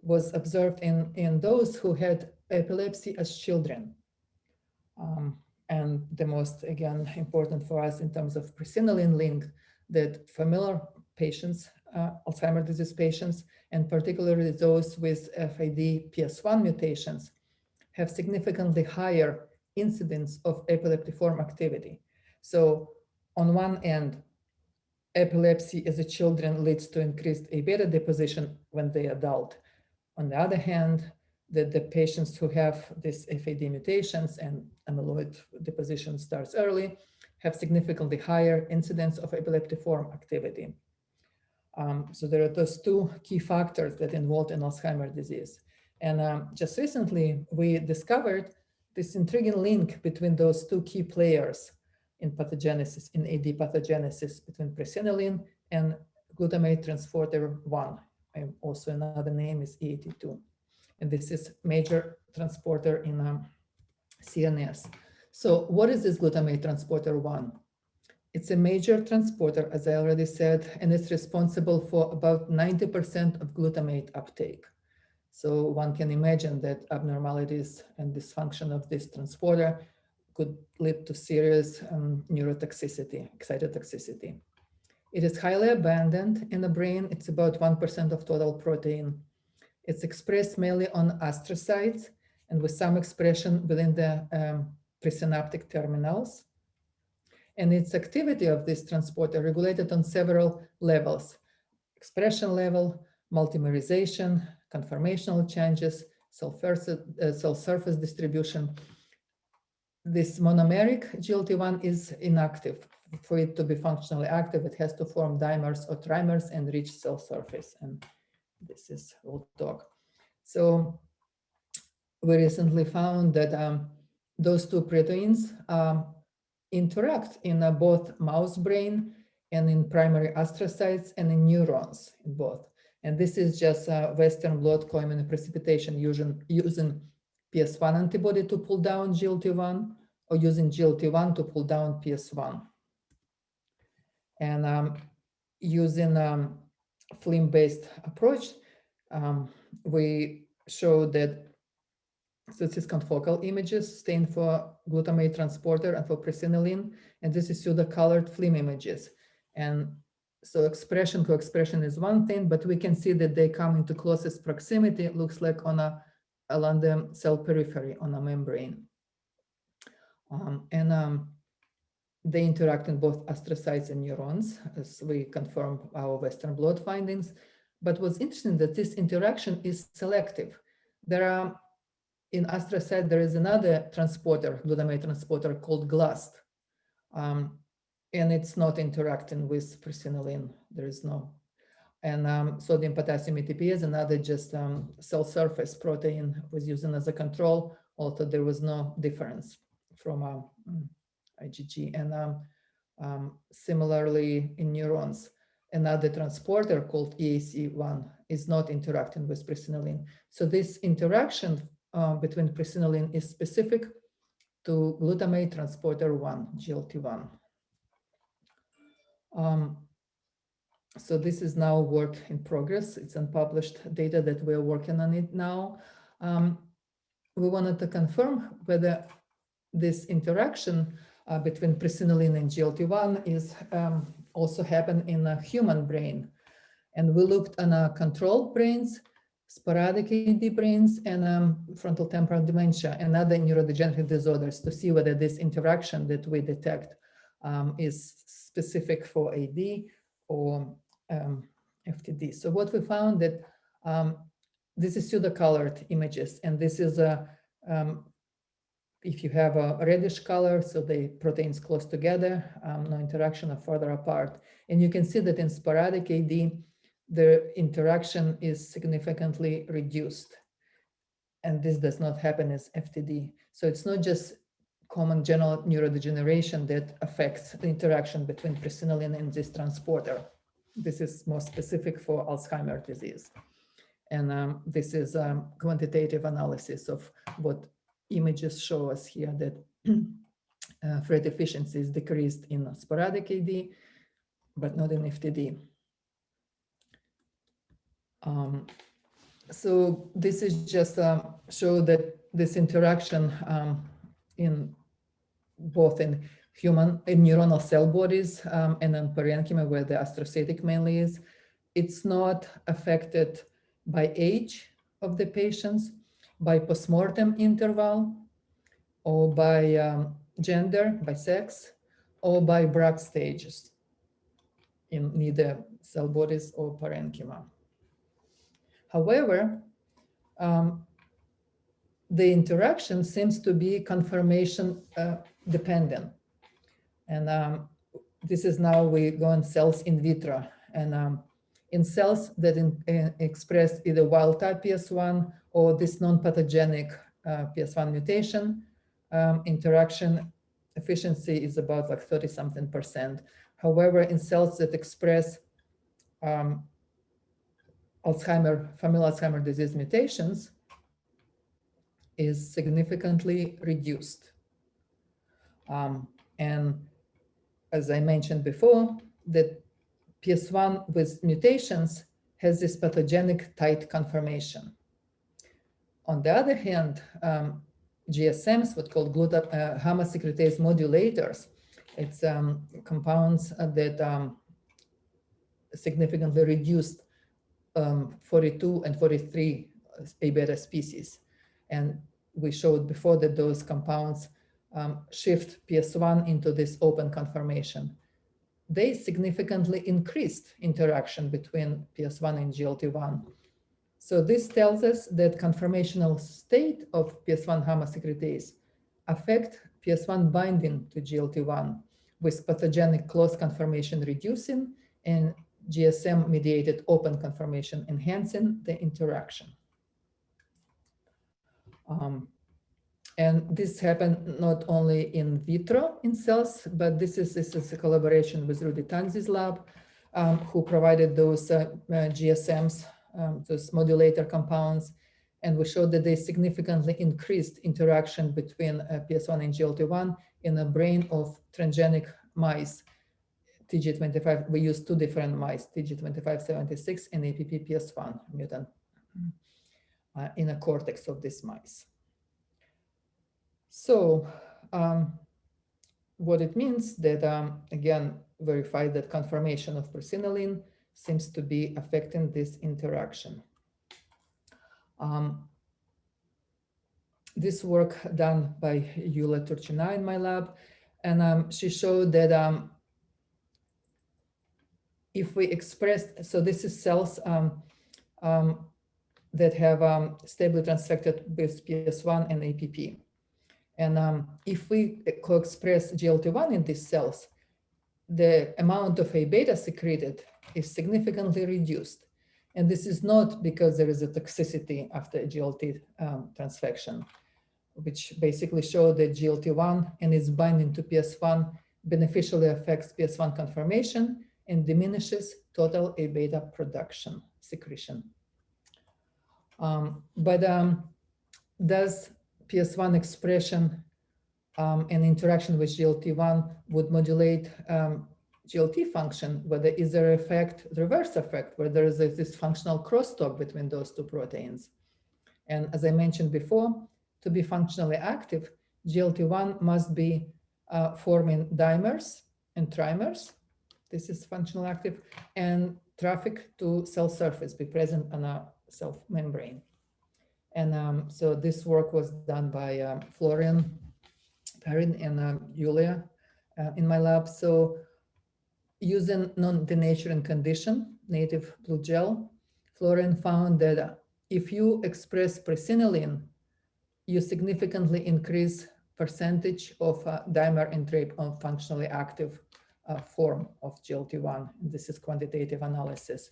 was observed in those who had epilepsy as children. And the most, again, important for us in terms of presenilin link, that familiar patients, Alzheimer's disease patients, and particularly those with FID Ps1 mutations, have significantly higher incidence of epileptiform activity. So on one end, epilepsy as a children leads to increased A-beta deposition when they adult. On the other hand, the patients who have these FAD mutations and amyloid deposition starts early have significantly higher incidence of epileptiform activity. So there are those two key factors that involved in Alzheimer's disease. And just recently, we discovered this intriguing link between those two key players in pathogenesis, in AD pathogenesis, between presenilin and glutamate transporter 1. And also another name is E82. And this is major transporter in CNS. So what is this glutamate transporter 1? It's a major transporter, as I already said, and it's responsible for about 90% of glutamate uptake. So one can imagine that abnormalities and dysfunction of this transporter could lead to serious neurotoxicity, excitotoxicity. It is highly abundant in the brain. It's about 1% of total protein. It's expressed mainly on astrocytes and with some expression within the presynaptic terminals. And its activity of this transporter regulated on several levels: expression level, multimerization, conformational changes, cell surface distribution. This monomeric GLT1 is inactive. For it to be functionally active, it has to form dimers or trimers and reach cell surface. And this is, we'll talk. So we recently found that those two proteins interact in both mouse brain and in primary astrocytes and in neurons in both. And this is just Western blot co-immunoprecipitation using Ps1 antibody to pull down GLT1 or using GLT1 to pull down Ps1. And using Flim-based approach, we showed that, so this is confocal images stained for glutamate transporter and for presenilin, and this is pseudo-colored Flim images. And so expression, co-expression is one thing, but we can see that they come into closest proximity, it looks like along the cell periphery on a membrane. They interact in both astrocytes and neurons, as we confirm our Western blot findings. But what's interesting that this interaction is selective. In astrocyte, there is another transporter, glutamate transporter called GLAST. And it's not interacting with presenilin. There is no. And sodium potassium ATPase, another just cell surface protein, was used as a control, although there was no difference from IgG. And similarly in neurons, another transporter called EAC1 is not interacting with presenilin. So this interaction between presenilin is specific to glutamate transporter 1, GLT1. So this is now work in progress. It's unpublished data that we're working on it now. We wanted to confirm whether this interaction between presenilin and GLT1 is also happen in a human brain. And we looked on control brains, sporadic AD brains, and frontal temporal dementia and other neurodegenerative disorders to see whether this interaction that we detect is specific for AD or FTD. So what we found that this is pseudo-colored images, and this is if you have a reddish color, so the proteins close together, no interaction or further apart. And you can see that in sporadic AD, the interaction is significantly reduced. And this does not happen as FTD. So it's not just common general neurodegeneration that affects the interaction between presenilin and this transporter. This is more specific for Alzheimer's disease. And this is quantitative analysis of what images show us here, that FRET efficiency is decreased in sporadic AD, but not in FTD. So this is just show that this interaction in both in human in neuronal cell bodies and in parenchyma, where the astrocytic mainly is, it's not affected by age of the patients, by postmortem interval, or by gender, by sex, or by Bragg stages in neither cell bodies or parenchyma. However, the interaction seems to be conformation dependent. And this is now we go on cells in vitro. And in cells that express either wild type PS1 or this non-pathogenic PS1 mutation, interaction efficiency is about like 30-something%. However, in cells that express familial Alzheimer disease mutations is significantly reduced. And as I mentioned before, that PS1 with mutations has this pathogenic tight conformation. On the other hand, GSMs, what's called gamma-secretase modulators, it's compounds that significantly reduced 42 and 43 A beta species. And we showed before that those compounds shift PS1 into this open conformation. They significantly increased interaction between PS1 and GLT1. So this tells us that conformational state of PS1 gamma-secretase affect PS1 binding to GLT1 with pathogenic close conformation reducing and GSM-mediated open conformation enhancing the interaction. And this happened not only in vitro in cells, but this is a collaboration with Rudy Tanzi's lab, who provided those GSMs, those modulator compounds, and we showed that they significantly increased interaction between PS1 and GLT1 in the brain of transgenic mice, TG25. We used two different mice, TG2576 and APP-PS1 mutant in a cortex of these mice. So what it means that, again, verified that conformation of presenilin seems to be affecting this interaction. This work done by Yulia Turchina in my lab, and she showed that if we express, so this is cells that have stably transfected with PS1 and APP. And if we co-express GLT1 in these cells, the amount of A beta secreted is significantly reduced. And this is not because there is a toxicity after GLT transfection, which basically show that GLT1 and its binding to PS1 beneficially affects PS1 conformation and diminishes total A beta production secretion. Does PS1 expression and interaction with GLT1 would modulate GLT function, whether is there effect, reverse effect, where there is this functional crosstalk between those two proteins. And as I mentioned before, to be functionally active, GLT1 must be forming dimers and trimers. This is functional active, and traffic to cell surface, be present on a cell membrane. And so this work was done by Florian Perrin and Yulia in my lab. So using non-denaturing condition, native blue gel, Florian found that if you express presenilin, you significantly increase percentage of dimer and trap on functionally active form of GLT1. This is quantitative analysis.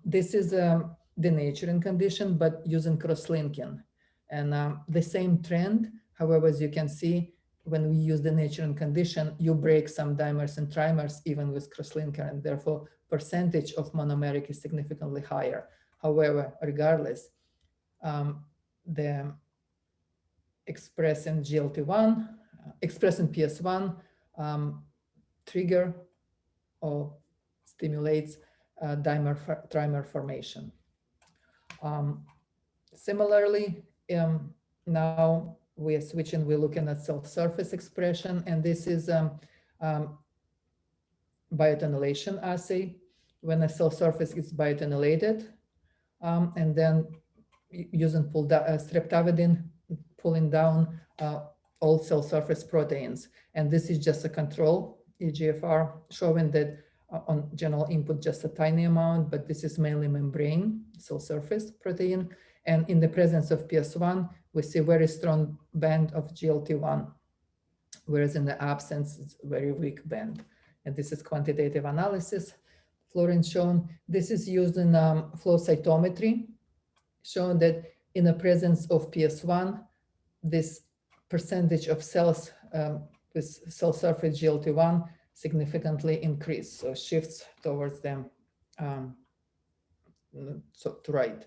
This is a denaturing condition, but using cross-linking. And the same trend, however, as you can see, when we use the denaturing condition, you break some dimers and trimers even with cross-linker, and therefore percentage of monomeric is significantly higher. However, regardless, the expressing GLT1 expressing PS1 trigger or stimulates trimer formation. Similarly, now we are switching, we're looking at cell surface expression, and this is biotinylation assay. When a cell surface is biotinylated, and then using streptavidin, pulling down all cell surface proteins. And this is just a control EGFR showing that on general input just a tiny amount, but this is mainly membrane cell surface protein. And in the presence of PS1, we see very strong band of GLT1, whereas in the absence, it's very weak band. And this is quantitative analysis. Fluorescence shown. This is used in flow cytometry, showing that in the presence of PS1, this percentage of cells with cell surface GLT1 significantly increase, so shifts towards them to right,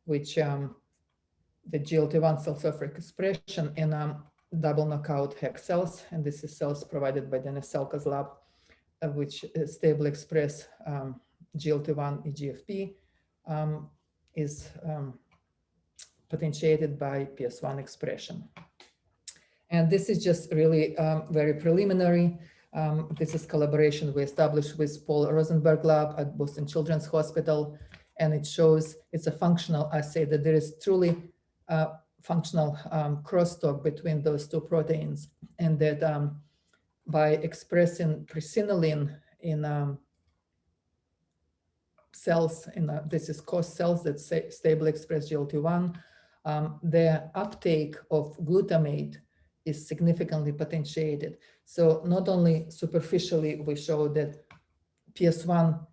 which the GLT1 cell surface expression in double knockout HEC cells, and this is cells provided by Dennis Selka's lab, which stably express GLT1 EGFP, is potentiated by PS1 expression. And this is just really very preliminary. This is collaboration we established with Paul Rosenberg lab at Boston Children's Hospital. And it shows it's a functional assay that there is truly functional crosstalk between those two proteins. And that by expressing presenilin in cells, this is COS cells that stably express GLT1, the uptake of glutamate is significantly potentiated. So not only superficially, we show that PS1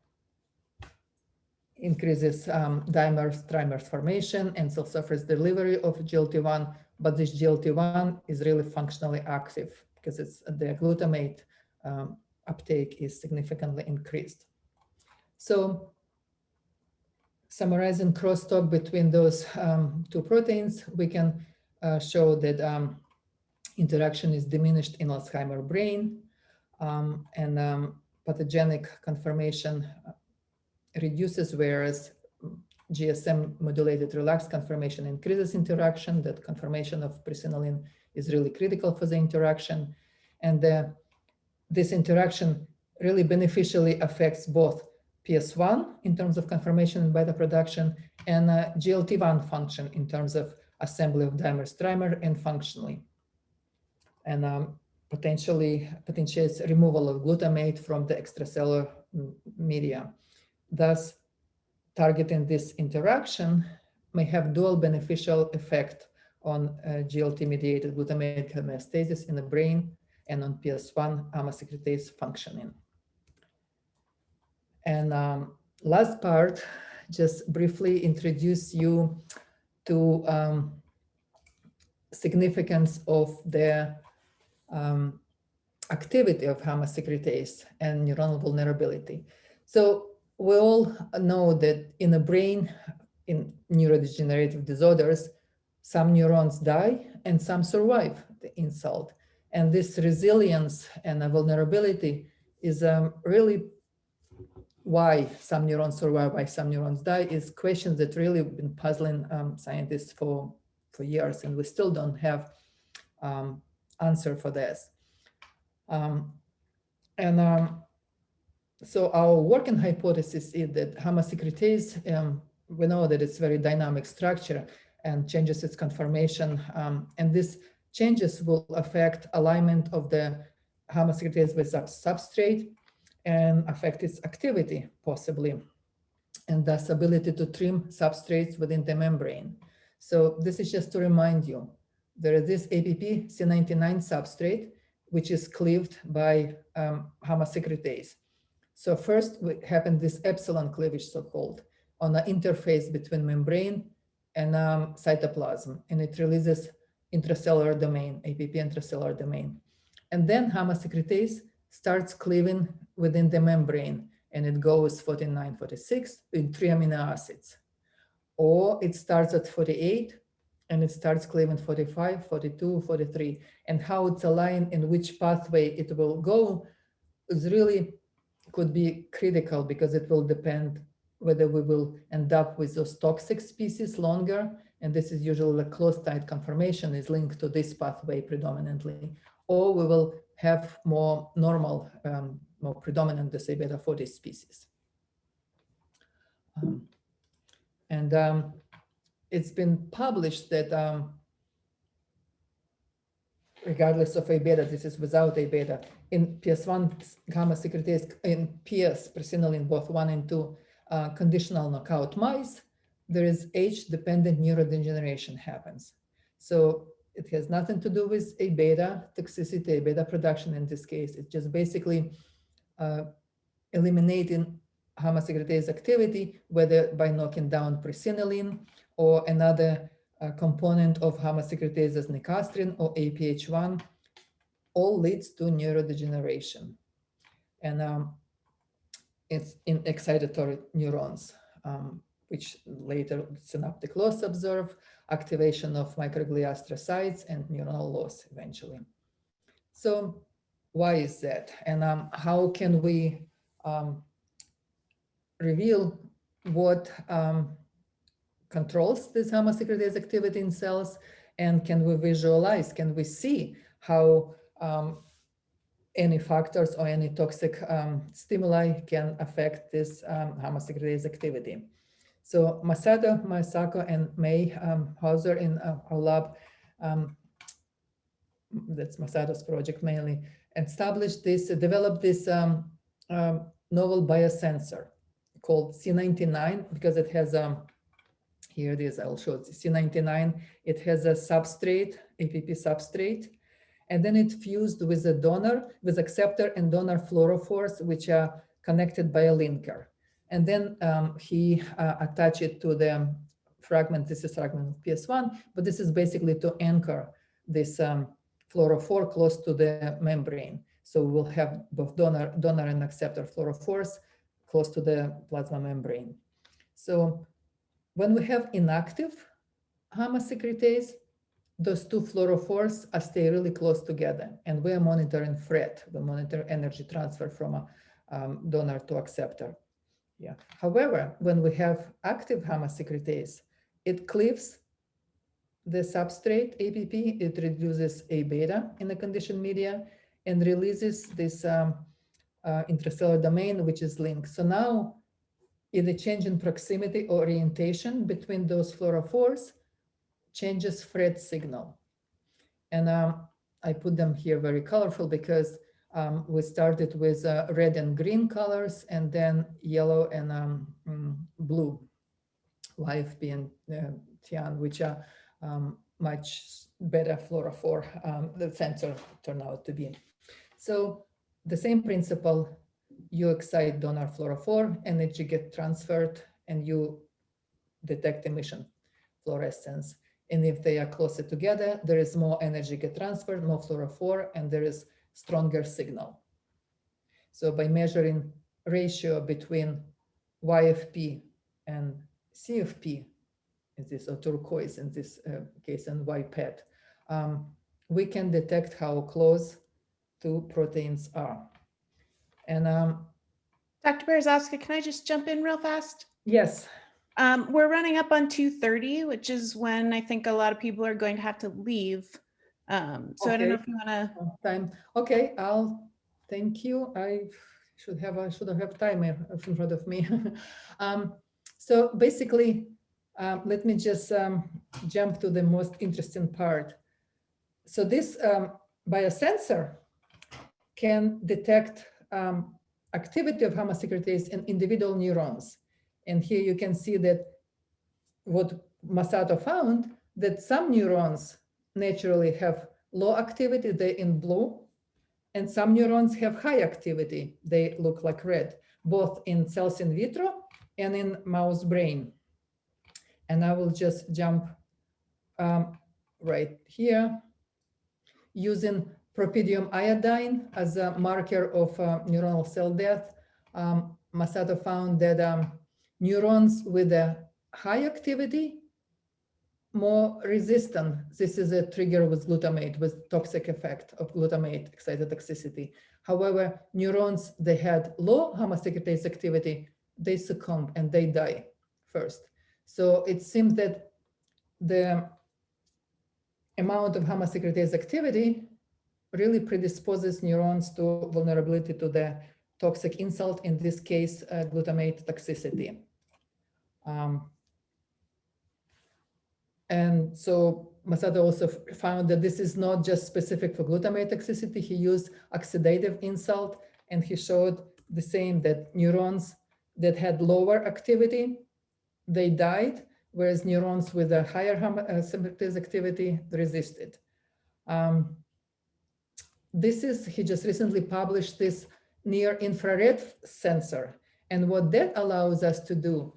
increases dimers, trimers formation and cell surface delivery of GLT1, but this GLT1 is really functionally active because it's the glutamate uptake is significantly increased. So summarizing crosstalk between those two proteins, we can show that interaction is diminished in Alzheimer brain, and pathogenic conformation reduces, whereas GSM modulated relaxed conformation increases interaction. That conformation of presenilin is really critical for the interaction. And this interaction really beneficially affects both PS1 in terms of conformation and beta production, and GLT1 function in terms of assembly of dimers, trimer, and functionally. And potentiates removal of glutamate from the extracellular media. Thus, targeting this interaction may have dual beneficial effect on GLT-mediated glutamate homeostasis in the brain and on PS1 gamma-secretase functioning. And last part, just briefly introduce you to significance of the activity of gamma-secretase and neuronal vulnerability. So we all know that in the brain, in neurodegenerative disorders, some neurons die and some survive the insult. And this resilience and vulnerability is really why some neurons survive, why some neurons die, is questions that really have been puzzling scientists for years, and we still don't have answer for this. So our working hypothesis is that gamma-secretase, we know that it's very dynamic structure and changes its conformation, and these changes will affect alignment of the gamma-secretase with substrate and affect its activity possibly, and thus ability to trim substrates within the membrane. So this is just to remind you, there is this APP C99 substrate, which is cleaved by gamma-secretase. So first we happen this epsilon cleavage, so-called, on the interface between membrane and cytoplasm, and it releases intracellular domain, APP intracellular domain. And then gamma-secretase starts cleaving within the membrane, and it goes 49, 46 in 3 amino acids. Or it starts at 48 and it starts cleaving 45, 42, 43, and how it's aligned in which pathway it will go is really could be critical, because it will depend whether we will end up with those toxic species longer, and this is usually the close tight conformation is linked to this pathway predominantly, or we will have more normal, more predominant, the beta 40 species. It's been published that regardless of A beta, this is without A beta, in Ps1 gamma-secretase, in Ps, presenilin, both 1 and 2, conditional knockout mice, there is age-dependent neurodegeneration happens. So it has nothing to do with A beta toxicity, A beta production in this case. It's just basically eliminating gamma-secretase activity, whether by knocking down presenilin or another component of gamma-secretase as nicastrin or APH1, all leads to neurodegeneration. And it's in excitatory neurons, which later synaptic loss observe, activation of microglia astrocytes, and neuronal loss eventually. So why is that? And how can we reveal what controls this gamma-secretase activity in cells, and can we visualize, can we see how any factors or any toxic stimuli can affect this gamma-secretase activity? So Masato, Masako, and May Hauser in our lab, that's Masato's project mainly, established this, developed this novel biosensor called C99, because it has here it is, I'll show it, C99, it has a substrate, APP substrate, and then it fused with a donor, with acceptor and donor fluorophores, which are connected by a linker. And then he attached it to the fragment, this is fragment of Ps1, but this is basically to anchor this fluorophore close to the membrane. So we'll have both donor and acceptor fluorophores close to the plasma membrane. So when we have inactive gamma-secretase, those two fluorophores stay really close together, and we are monitoring FRET. We monitor energy transfer from a donor to acceptor. Yeah. However, when we have active gamma-secretase, it cleaves the substrate APP, it reduces A beta in the conditioned media and releases this intracellular domain, which is linked. So now, in the change in proximity or orientation between those fluorophores, changes FRET signal. And I put them here very colorful because we started with red and green colors, and then yellow and blue, YFP and Tian, which are much better fluorophore, the sensor turned out to be. So the same principle, you excite donor fluorophore, energy get transferred, and you detect emission fluorescence. And if they are closer together, there is more energy get transferred, more fluorophore, and there is stronger signal. So by measuring ratio between YFP and CFP, in this, or turquoise in this case, and YPET, we can detect how close two proteins are. And Dr. Berezovska, can I just jump in real fast? yes. We're running up on 2:30, which is when I think a lot of people are going to have to leave. So okay. I don't know if you want to. Time. Okay, thank you. I should have a timer in front of me. So basically, let me just jump to the most interesting part. So this biosensor can detect activity of gamma-secretase in individual neurons. And here you can see that what Masato found, that some neurons naturally have low activity, they're in blue, and some neurons have high activity, they look like red, both in cells in vitro and in mouse brain. And I will just jump right here, using propidium iodine as a marker of neuronal cell death. Masato found that neurons with a high activity more resistant. This is a trigger with glutamate, with toxic effect of glutamate excited toxicity. However, neurons, they had low gamma-secretase activity, they succumb and they die first. So it seems that the amount of gamma-secretase activity really predisposes neurons to vulnerability to the toxic insult, in this case, glutamate toxicity. And so Masato also found that this is not just specific for glutamate toxicity. He used oxidative insult, and he showed the same, that neurons that had lower activity, they died, whereas neurons with a higher gamma-secretase activity resisted. He just recently published this near infrared sensor. And what that allows us to do,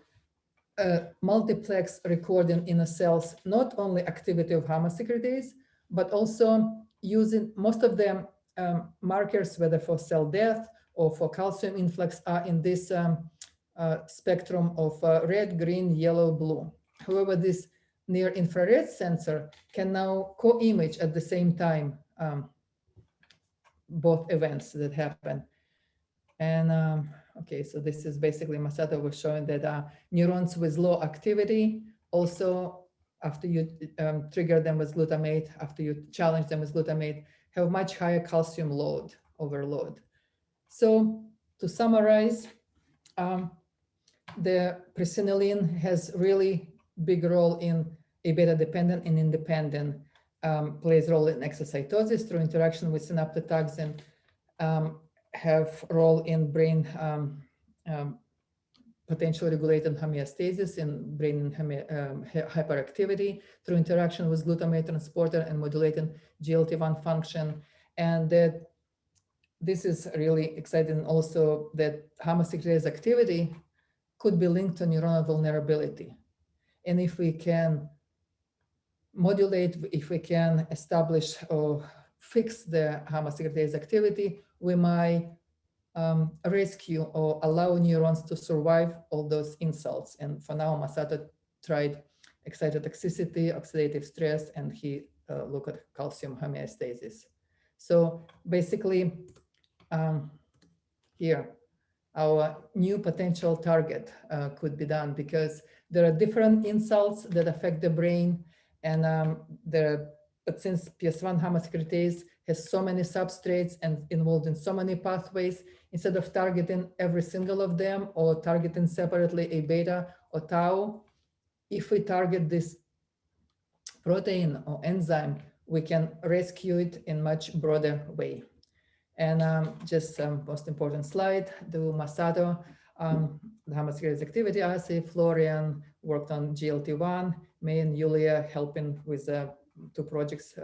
multiplex recording in the cells, not only activity of gamma-secretase, but also using most of the markers, whether for cell death or for calcium influx, are in this spectrum of red, green, yellow, blue. However, this near infrared sensor can now co-image at the same time both events that happen. And okay, so this is basically Masato was showing that neurons with low activity, also after you trigger them with glutamate, after you challenge them with glutamate, have much higher calcium load, overload. So to summarize, the presenilin has really big role in A beta dependent and independent, plays role in exocytosis through interaction with synaptotoxin, have role in brain potentially regulated homeostasis in brain hyperactivity through interaction with glutamate transporter and modulating GLT1 function. And that this is really exciting also, that gamma-secretase activity could be linked to neuronal vulnerability. And if we can modulate, if we can establish or fix the gamma-secretase activity, we might rescue or allow neurons to survive all those insults. And for now, Masato tried excited toxicity, oxidative stress, and he looked at calcium homeostasis. So basically, here, our new potential target could be done, because there are different insults that affect the brain, and but since Ps1 gamma-secretase has so many substrates and involved in so many pathways, instead of targeting every single of them or targeting separately A beta or tau, if we target this protein or enzyme, we can rescue it in much broader way. And just most important slide, the Masato, the gamma-secretase activity assay, Florian worked on GLT1, May and Yulia helping with 2 projects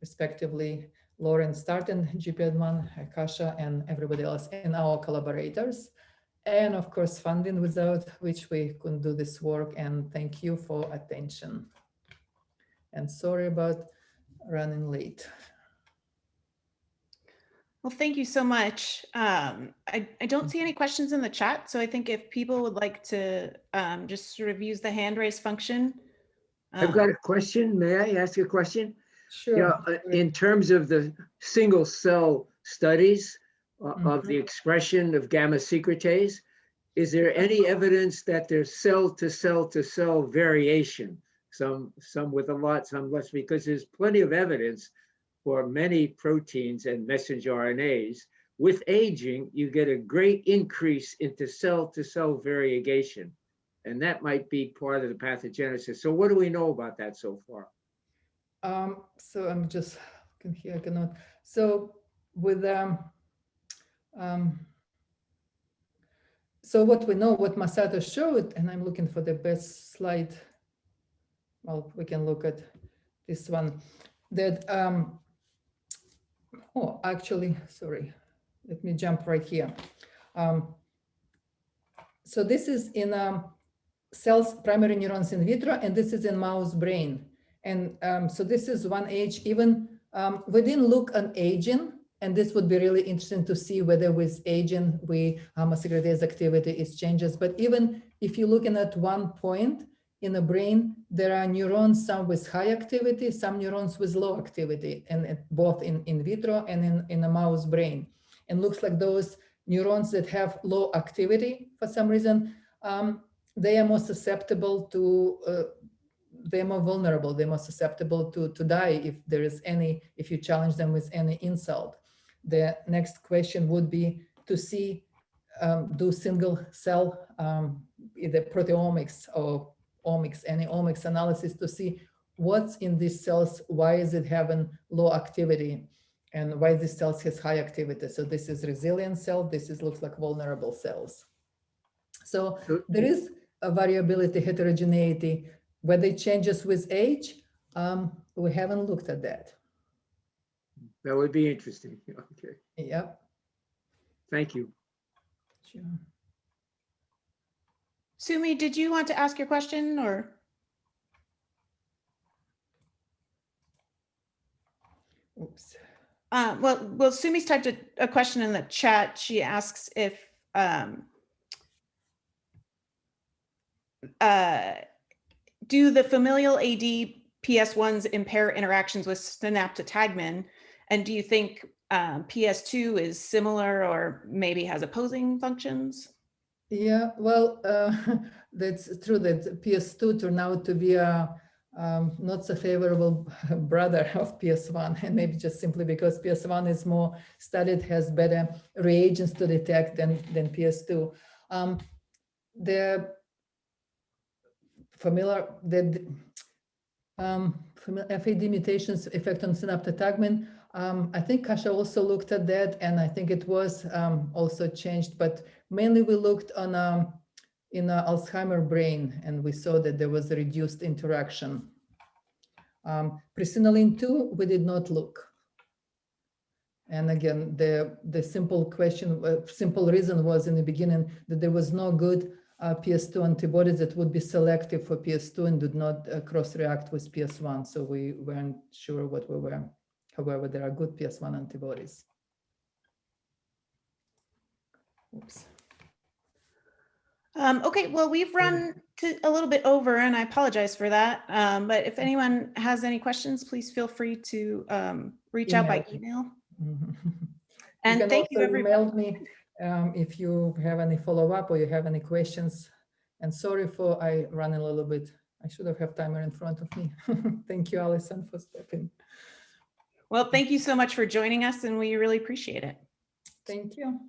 respectively, Lauren started GPN1, Akasha, and everybody else, and our collaborators. And of course, funding, without which we couldn't do this work. And thank you for attention. And sorry about running late. Well, thank you so much. I don't see any questions in the chat, so I think if people would like to just sort of use the hand raise function. I've got a question. May I ask a question? Sure. Yeah, in terms of the single cell studies of the expression of gamma-secretase, is there any evidence that there's cell to cell to cell variation? Some with a lot, some less, because there's plenty of evidence for many proteins and messenger RNAs. With aging, you get a great increase into cell-to-cell variegation, and that might be part of the pathogenesis. So what do we know about that so far? So I'm just here, I cannot. So with so what we know, what Masato showed, and I'm looking for the best slide. Well, we can look at this one. That oh, actually, sorry. Let me jump right here. So this is in cells, primary neurons in vitro, and this is in mouse brain. And so this is one age. Even we didn't look at aging, and this would be really interesting to see whether with aging, gamma-secretase activity is changes. But even if you're looking at one point, in the brain, there are neurons, some with high activity, some neurons with low activity, and both in vitro and in a mouse brain. And looks like those neurons that have low activity for some reason, they are more susceptible to, they're more vulnerable, they're more susceptible to die if you challenge them with any insult. The next question would be to see, do single cell, either proteomics or omics, any omics analysis to see what's in these cells, why is it having low activity, and why these cells has high activity. So this is resilient cell, looks like vulnerable cells. So there is a variability, heterogeneity, whether it changes with age, we haven't looked at that. That would be interesting. Okay, Yep. thank you. Sure. Sumi, did you want to ask your question or? Oops. Well, Sumi's typed a question in the chat. She asks if do the familial AD PS1s impair interactions with synaptotagmin, and do you think PS2 is similar or maybe has opposing functions? Yeah, well, that's true that PS2 turned out to be a not so favorable brother of PS1, and maybe just simply because PS1 is more studied, has better reagents to detect than PS2. The familiar, FAD mutations effect on synaptotagmin, I think Kasia also looked at that, and I think it was also changed, but mainly we looked on in Alzheimer brain, and we saw that there was a reduced interaction. Presenilin 2, we did not look. And again, the simple question, simple reason was in the beginning that there was no good PS2 antibodies that would be selective for PS2 and did not cross-react with PS1. So we weren't sure what we were. However, there are good PS1 antibodies. Oops. Okay, well, we've run a little bit over, and I apologize for that. But if anyone has any questions, please feel free to reach out by email. And thank you, everybody. Email me if you have any follow-up or you have any questions. And sorry for I ran a little bit. I should have timer in front of me. Thank you, Alison, for stepping. Well, thank you so much for joining us, and we really appreciate it. Thank you.